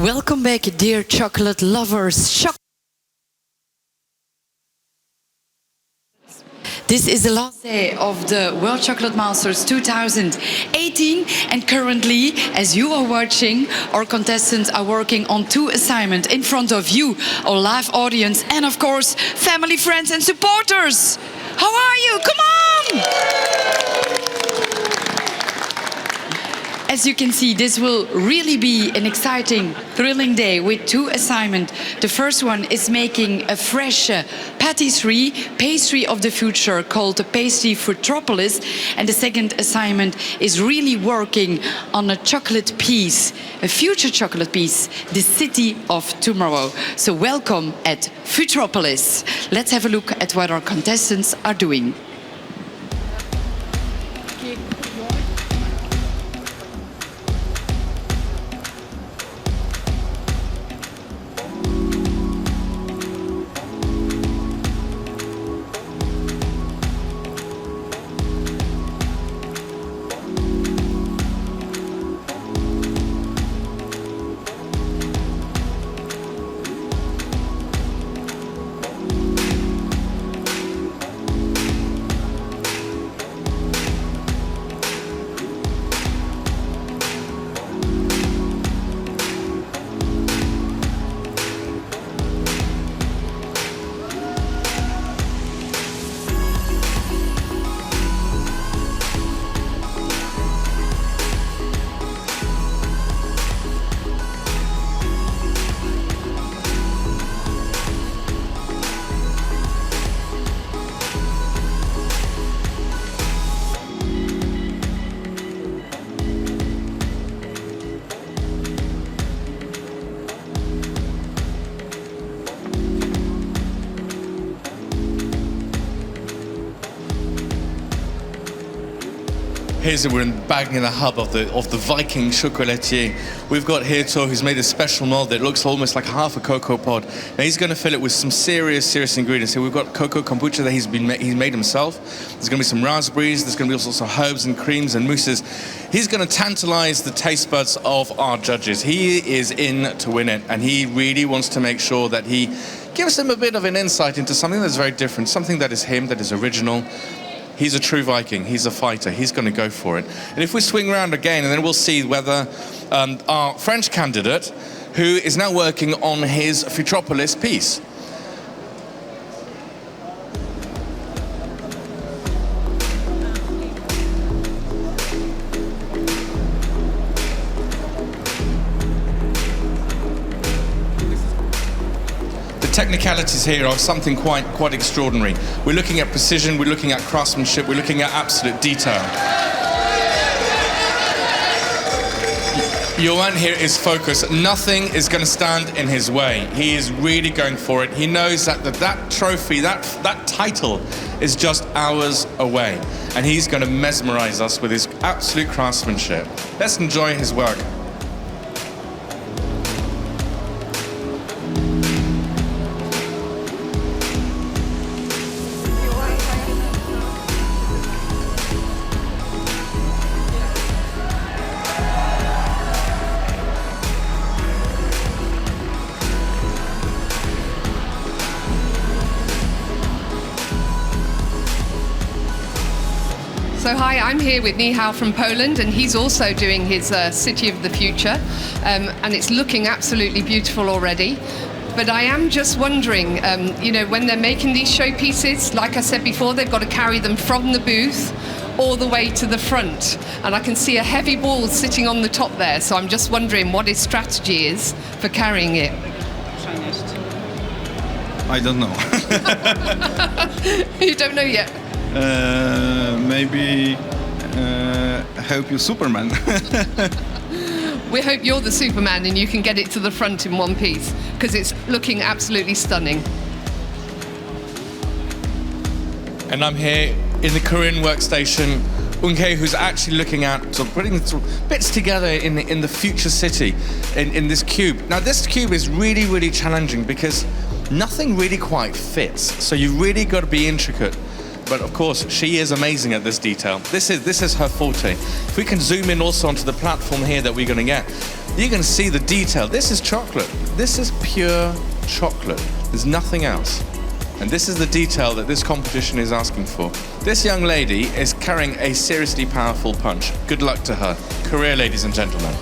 Welcome back, dear chocolate lovers. This is the last day of the World Chocolate Masters 2018, and currently, as you are watching, our contestants are working on 2 assignments in front of you, our live audience, and of course, family, friends and supporters. How are you? Come on! As you can see, this will really be an exciting, thrilling day with 2 assignments. The first one is making a fresh patisserie, pastry of the future, called the Pastry Futropolis. And the second assignment is really working on a chocolate piece, a future chocolate piece, the city of tomorrow. So welcome at Futropolis. Let's have a look at what our contestants are doing. We're back in the hub of the Viking chocolatier. We've got here Tor, who's made a special mold that looks almost like half a cocoa pod. Now he's going to fill it with some serious ingredients. So we've got cocoa kombucha that he's made himself. There's going to be some raspberries. There's going to be also herbs and creams and mousses. He's going to tantalize the taste buds of our judges. He is in to win it, and he really wants to make sure that he gives them a bit of an insight into something that's very different, something that is him, that is original. He's a true Viking, he's a fighter, he's going to go for it. And if we swing around again, and then we'll see whether our French candidate, who is now working on his Futropolis piece. Technicalities here are something quite extraordinary. We're looking at precision, we're looking at craftsmanship, we're looking at absolute detail. Yoann here is focused. Nothing is going to stand in his way. He is really going for it. He knows that trophy, that title is just hours away. And he's going to mesmerize us with his absolute craftsmanship. Let's enjoy his work. So hi, I'm here with Michal from Poland, and he's also doing his City of the Future, and it's looking absolutely beautiful already. But I am just wondering, you know, when they're making these showpieces, like I said before, they've got to carry them from the booth all the way to the front. And I can see a heavy ball sitting on the top there, so I'm just wondering what his strategy is for carrying it. I don't know. You don't know yet? Maybe help you, Superman. We hope you're the Superman and you can get it to the front in one piece, because it's looking absolutely stunning. And I'm here in the Korean workstation, Eun-Hye, who's actually looking at putting bits together in the future city, in this cube. Now this cube is really challenging because nothing really quite fits, so you've really got to be intricate. but of course she is amazing at this detail. This is her forte. If we can zoom in also onto the platform here that we're going to get, you can see the detail. This is chocolate. This is pure chocolate. There's nothing else. And this is the detail that this competition is asking for. This young lady is carrying a seriously powerful punch. Good luck to her. Career, ladies and gentlemen.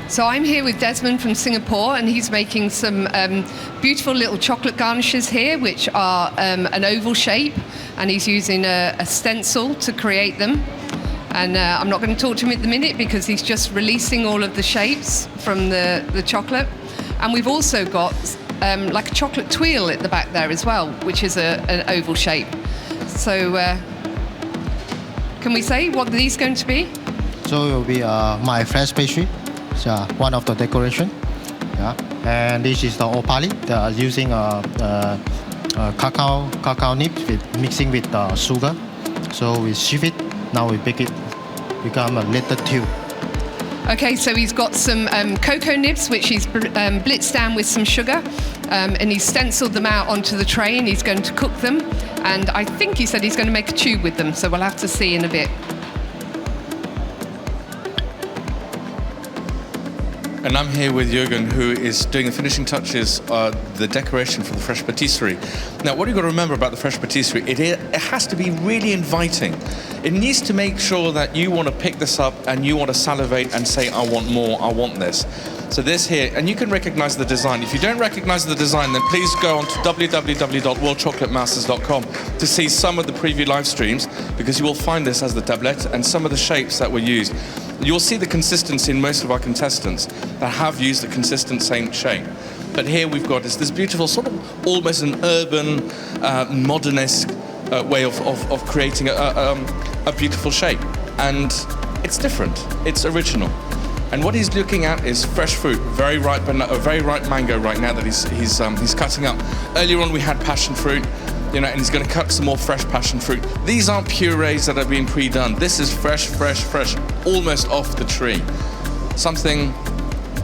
So I'm here with Desmond from Singapore, and he's making some beautiful little chocolate garnishes here, which are an oval shape, and he's using a stencil to create them. And I'm not going to talk to him at the minute because he's just releasing all of the shapes from the chocolate. And we've also got like a chocolate twirl at the back there as well, which is an oval shape. So can we say what are these going to be? So it will be my fresh pastry. One of the decoration, and this is the opali. They are using cacao nibs mixing with sugar. So we sieve it. Now we bake it, become a little tube. Okay, so he's got some cocoa nibs which he's blitzed down with some sugar, and he's stenciled them out onto the tray, and he's going to cook them. And I think he said he's going to make a tube with them. So we'll have to see in a bit. And I'm here with Jurgen, who is doing the finishing touches, the decoration for the fresh patisserie. Now, what you've got to remember about the fresh patisserie, it has to be really inviting. It needs to make sure that you want to pick this up and you want to salivate and say, I want more, I want this. So this here, and you can recognize the design. If you don't recognize the design, then please go on to www.worldchocolatemasters.com to see some of the preview live streams, because you will find this as the tablette and some of the shapes that were used. You'll see the consistency in most of our contestants that have used a consistent same shape. But here we've got this beautiful, sort of almost an urban, modernist way of creating a beautiful shape. And it's different, it's original. And what he's looking at is fresh fruit, very ripe mango right now that he's cutting up. Earlier on we had passion fruit, and he's going to cut some more fresh passion fruit. These aren't purees that have been pre-done. This is fresh, almost off the tree. Something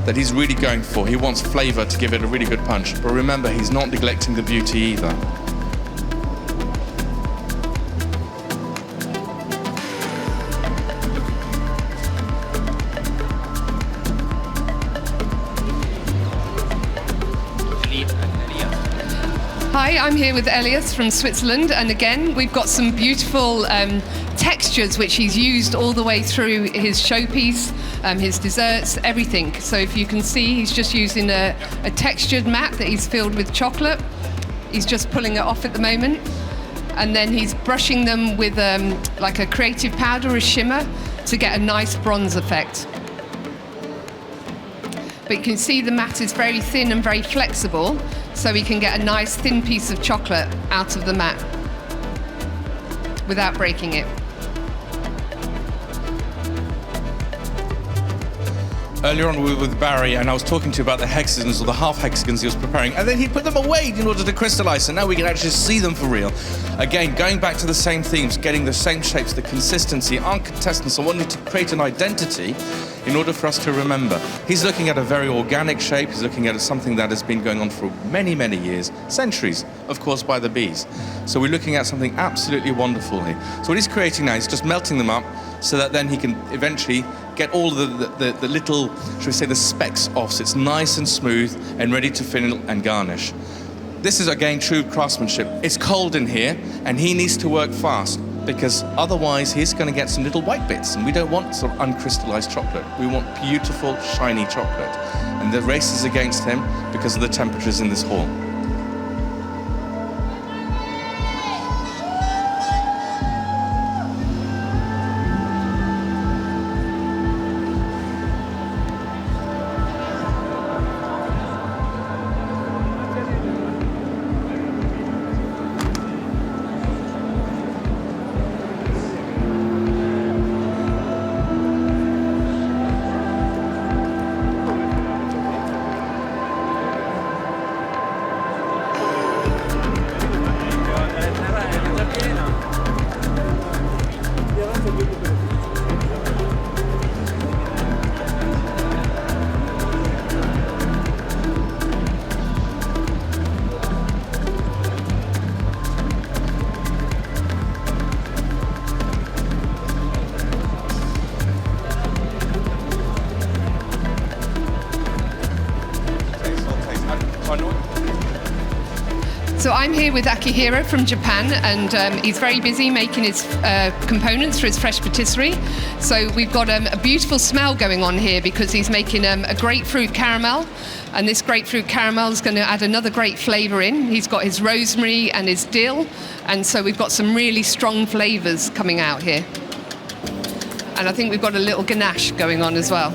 that he's really going for. He wants flavor to give it a really good punch. But remember, he's not neglecting the beauty either. Hi, I'm here with Elias from Switzerland, and again we've got some beautiful textures which he's used all the way through his showpiece, his desserts, everything. So if you can see, he's just using a textured mat that he's filled with chocolate. He's just pulling it off at the moment, and then he's brushing them with like a creative powder, a shimmer, to get a nice bronze effect. But you can see the mat is very thin and very flexible, so we can get a nice thin piece of chocolate out of the mat without breaking it. Earlier on we were with Barry and I was talking to you about the hexagons or the half hexagons he was preparing, and then he put them away in order to crystallize, so now we can actually see them for real. Again, going back to the same themes, getting the same shapes, the consistency. Our contestants are wanting to create an identity in order for us to remember. He's looking at a very organic shape, he's looking at something that has been going on for many, many years, centuries, of course, by the bees. So we're looking at something absolutely wonderful here. So what he's creating now, he's just melting them up so that then he can eventually get all the little, should we say, the specks off, so it's nice and smooth and ready to fill and garnish. This is, again, true craftsmanship. It's cold in here, and he needs to work fast, because otherwise he's going to get some little white bits, and we don't want sort of uncrystallized chocolate. We want beautiful, shiny chocolate. And the race is against him because of the temperatures in this hall. So I'm here with Akihiro from Japan, and he's very busy making his components for his fresh patisserie. So we've got a beautiful smell going on here because he's making a grapefruit caramel, and this grapefruit caramel is going to add another great flavour in. He's got his rosemary and his dill, and so we've got some really strong flavours coming out here. And I think we've got a little ganache going on as well.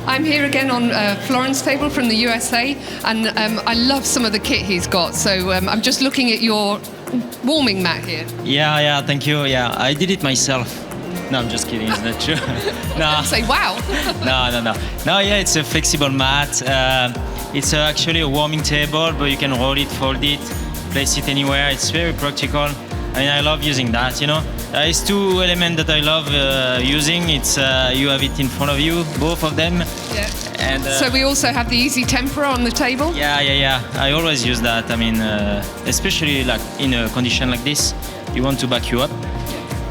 I'm here again on Florent's table from the USA, and I love some of the kit he's got. So I'm just looking at your warming mat here. Yeah, thank you. Yeah, I did it myself. No, I'm just kidding. It's not true. No. Say wow. No, yeah, it's a flexible mat. It's actually a warming table, but you can roll it, fold it, place it anywhere. It's very practical. I mean, I love using that, you know. It's two elements that I love using. It's you have it in front of you, both of them. Yeah. And so we also have the easy temper on the table. Yeah. I always use that. I mean, especially like in a condition like this, you want to back you up.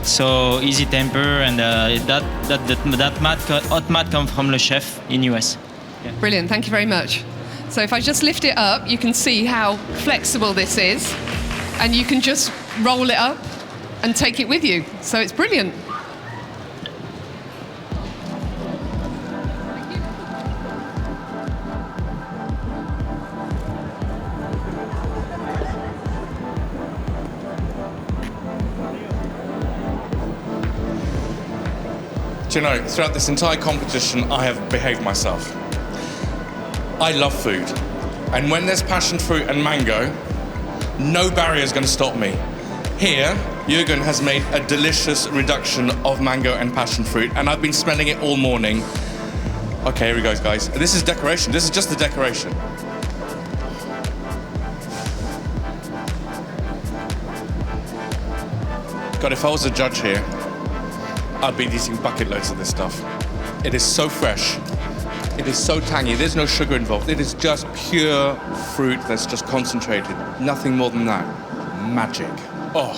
So easy temper, and that mat, hot mat, comes from Le Chef in US. Yeah. Brilliant. Thank you very much. So if I just lift it up, you can see how flexible this is, and you can just roll it up and take it with you. So it's brilliant. Do you know, throughout this entire competition, I have behaved myself. I love food. And when there's passion fruit and mango, no barrier is going to stop me. Here, Jurgen has made a delicious reduction of mango and passion fruit, and I've been smelling it all morning. Okay, here we go, guys. This is decoration. This is just the decoration. God, if I was a judge here, I'd be eating bucket loads of this stuff. It is so fresh. It is so tangy. There's no sugar involved. It is just pure fruit that's just concentrated. Nothing more than that. Magic. Oh.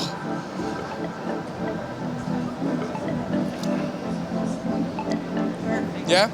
Yeah?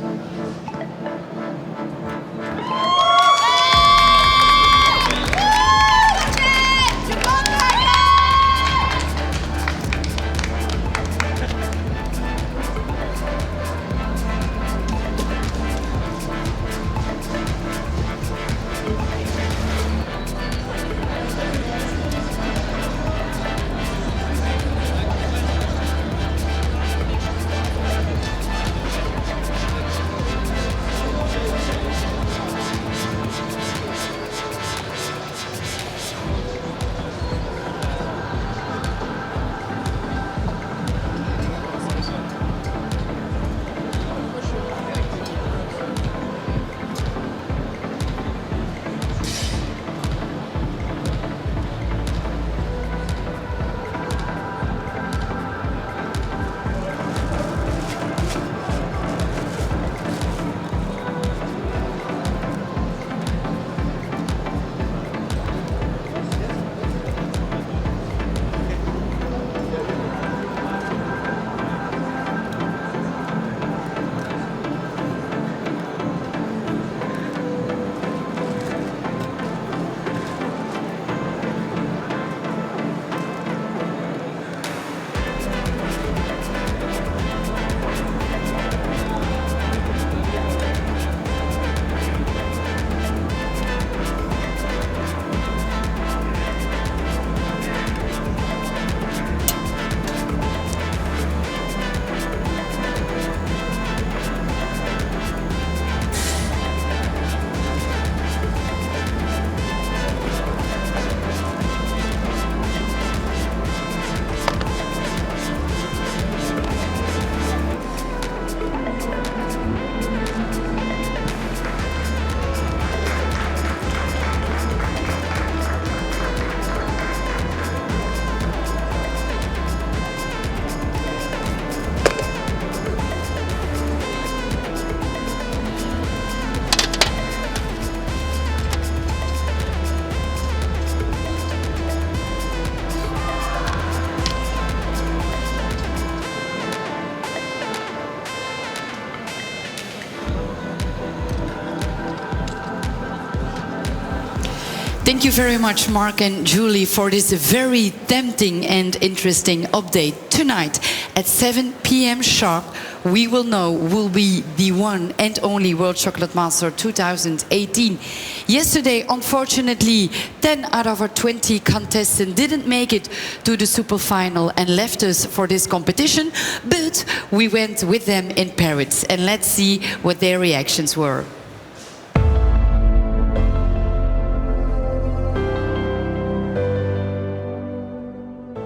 Thank you very much, Mark and Julie, for this very tempting and interesting update. Tonight at 7 p.m. sharp, we will know who will be the one and only World Chocolate Master 2018. Yesterday, unfortunately, 10 out of our 20 contestants didn't make it to the super final and left us for this competition, but we went with them in Paris, and let's see what their reactions were.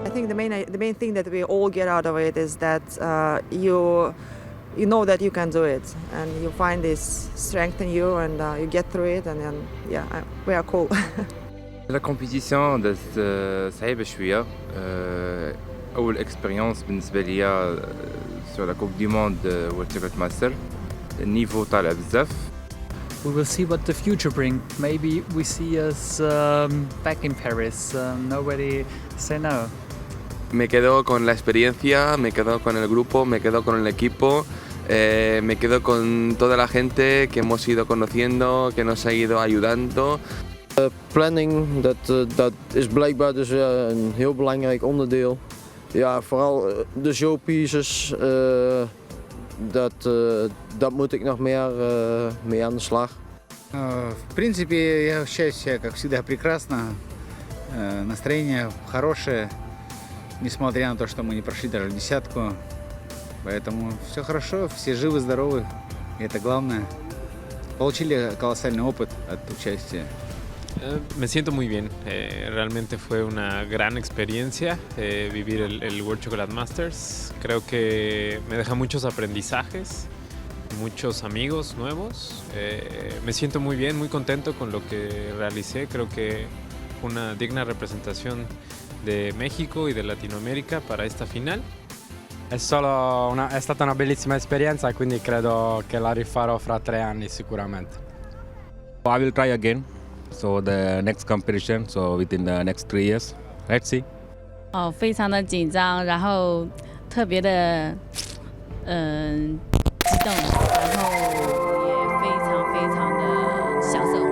I think the main thing that we all get out of it is that you know that you can do it, and you find this strength in you, and you get through it, and then we are cool. La compétition صعيبة شوية. أول إكسبيرينس بالنسبة لي sur la Coupe du Monde World Chocolate Master. النيفو طالع بزاف. We will see what the future brings. Maybe we see us back in Paris. Nobody say no. Me quedo con la experiencia, me quedo con el grupo, me quedo con el equipo, me quedo con toda la gente que hemos ido conociendo, que nos ha ido ayudando. Planning, dat is blijkbaar dus een heel belangrijk onderdeel. Ja, vooral de showpieces, dat moet ik nog meer mee aan de slag. В принципе, я ощущаю себя, как всегда, прекрасно. Настроение хорошее, несмотря на то, что мы не прошли даже десятку. Поэтому все хорошо, все живы, здоровы, и это главное. Получили колоссальный опыт от участия. Me siento muy bien, realmente fue una gran experiencia vivir el World Chocolate Masters. Creo que me deja muchos aprendizajes, muchos amigos nuevos. Me siento muy bien, muy contento con lo que realicé. Creo que fue una digna representación de México y de Latinoamérica para esta final. è stata una bellissima esperienza e quindi credo che la rifarò fra 3 anni sicuramente. I will try again. So the next competition, so within the next 3 years, let's see. 非常的紧张，然后特别的激动，然后也非常非常的享受。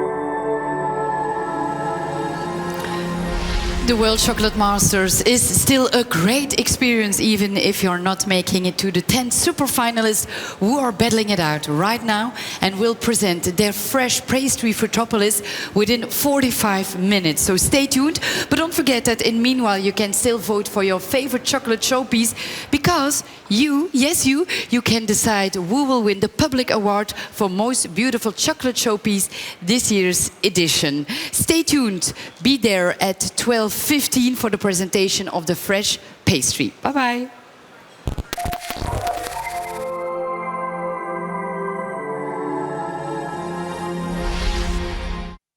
The World Chocolate Masters is still a great experience, even if you're not making it to the 10 super finalists who are battling it out right now and will present their fresh pastry Futropolis within 45 minutes. So stay tuned, but don't forget that in meanwhile you can still vote for your favorite chocolate showpiece, because you, yes you can decide who will win the public award for most beautiful chocolate showpiece this year's edition. Stay tuned, be there at 12:15 for the presentation of the fresh pastry. Bye bye.